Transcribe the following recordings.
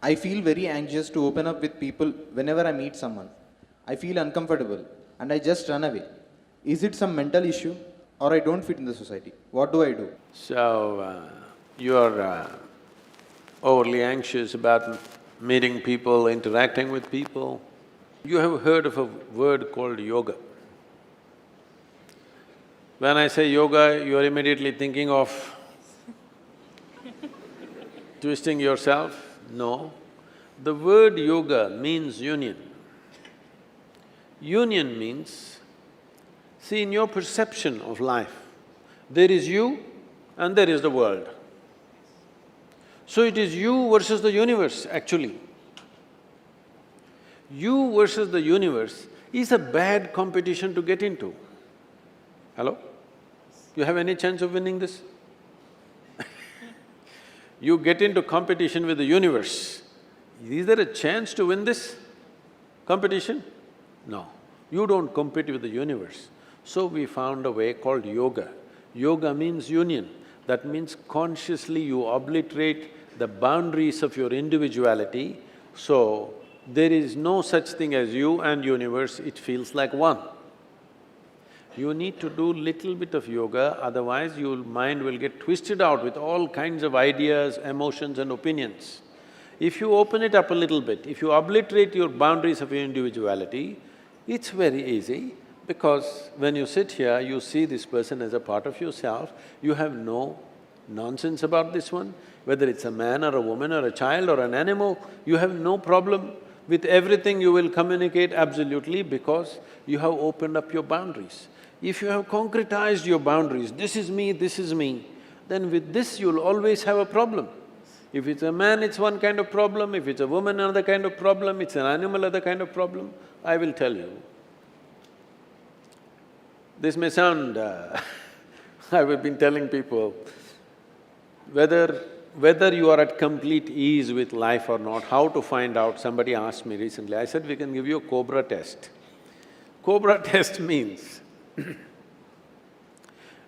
I feel very anxious to open up with people whenever I meet someone. I feel uncomfortable and I just run away. Is it some mental issue or I don't fit in the society? What do I do? So, you're overly anxious about meeting people, interacting with people. You have heard of a word called yoga. When I say yoga, you're immediately thinking of twisting yourself? No. The word yoga means union. Union means, see, in your perception of life, there is you and there is the world. So it is you versus the universe, actually. You versus the universe is a bad competition to get into. Hello? You have any chance of winning this? You get into competition with the universe. Is there a chance to win this competition? No. You don't compete with the universe. So we found a way called yoga. Yoga means union. That means consciously you obliterate the boundaries of your individuality, so there is no such thing as you and universe, it feels like one. You need to do little bit of yoga, otherwise your mind will get twisted out with all kinds of ideas, emotions and opinions. If you open it up a little bit, if you obliterate your boundaries of your individuality, it's very easy because when you sit here, you see this person as a part of yourself, you have no nonsense about this one, whether it's a man or a woman or a child or an animal, you have no problem. With everything you will communicate absolutely because you have opened up your boundaries. If you have concretized your boundaries, this is me, then with this you'll always have a problem. If it's a man, it's one kind of problem, if it's a woman, another kind of problem, it's an animal, another kind of problem. I will tell you. This may sound I've been telling people, whether you are at complete ease with life or not, how to find out, somebody asked me recently, I said, we can give you a Cobra test. Cobra test means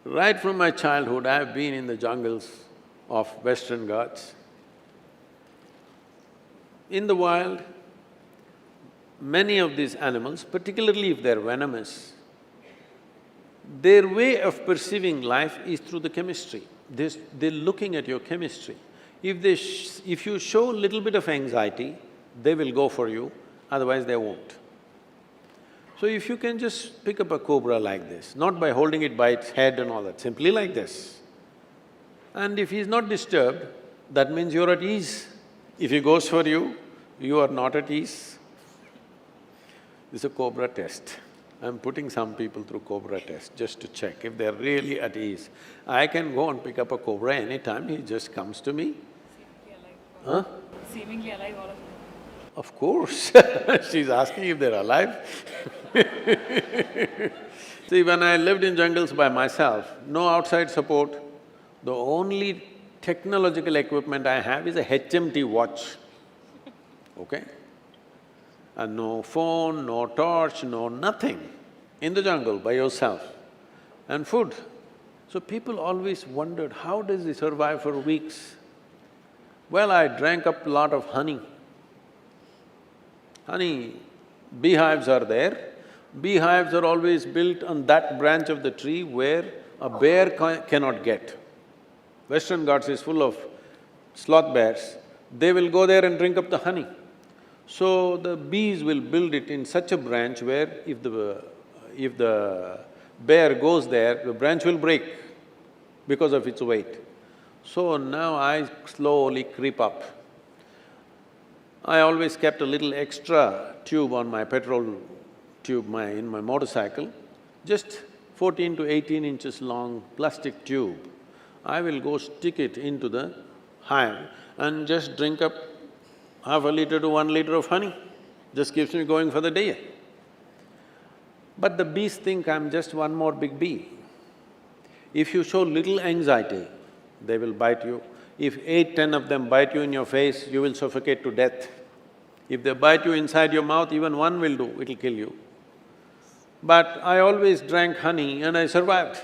right from my childhood, I have been in the jungles of Western Ghats. In the wild, many of these animals, particularly if they're venomous, their way of perceiving life is through the chemistry. They're looking at your chemistry. If you show little bit of anxiety, they will go for you, otherwise they won't. So if you can just pick up a cobra like this, not by holding it by its head and all that, simply like this, and if he's not disturbed, that means you're at ease. If he goes for you, you are not at ease. This is a cobra test. I'm putting some people through cobra test just to check if they're really at ease. I can go and pick up a cobra anytime, he just comes to me. Seemingly alive. Huh? Seemingly alive, all of them. Of course she's asking if they're alive See, when I lived in jungles by myself, no outside support, the only technological equipment I have is a HMT watch, okay? And no phone, no torch, no nothing, in the jungle by yourself, and food. So people always wondered, how does he survive for weeks? Well, I drank up a lot of honey. Honey, beehives are there. Beehives are always built on that branch of the tree where a bear cannot get. Western Ghats is full of sloth bears, they will go there and drink up the honey. So the bees will build it in such a branch where if the bear goes there, the branch will break because of its weight. So now I slowly creep up. I always kept a little extra tube on my petrol tube in my motorcycle, just 14 to 18 inches long plastic tube. I will go stick it into the hive and just drink up half a liter to 1 liter of honey, just keeps me going for the day. But the bees think I'm just one more big bee. If you show little anxiety, they will bite you. If 8, 10 of them bite you in your face, you will suffocate to death. If they bite you inside your mouth, even one will do, it'll kill you. But I always drank honey and I survived.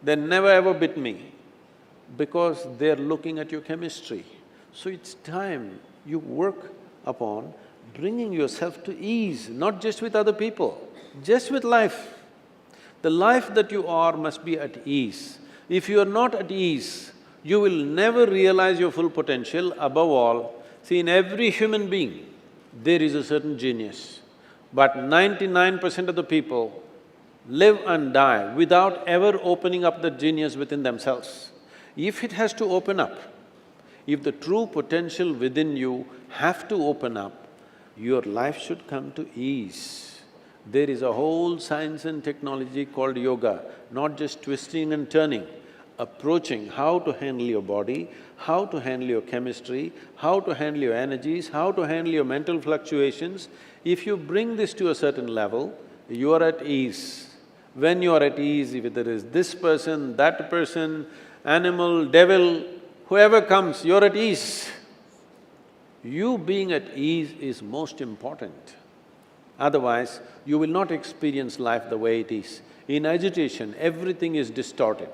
They never ever bit me because they're looking at your chemistry. So it's time You work upon bringing yourself to ease, not just with other people, just with life. The life that you are must be at ease. If you are not at ease, you will never realize your full potential. Above all, see, in every human being, there is a certain genius. But 99% of the people live and die without ever opening up the genius within themselves. If it has to open up, if the true potential within you have to open up, your life should come to ease. There is a whole science and technology called yoga, not just twisting and turning, approaching how to handle your body, how to handle your chemistry, how to handle your energies, how to handle your mental fluctuations. If you bring this to a certain level, you are at ease. When you are at ease, if there is this person, that person, animal, devil, whoever comes, you're at ease. You being at ease is most important. Otherwise, you will not experience life the way it is. In agitation, everything is distorted.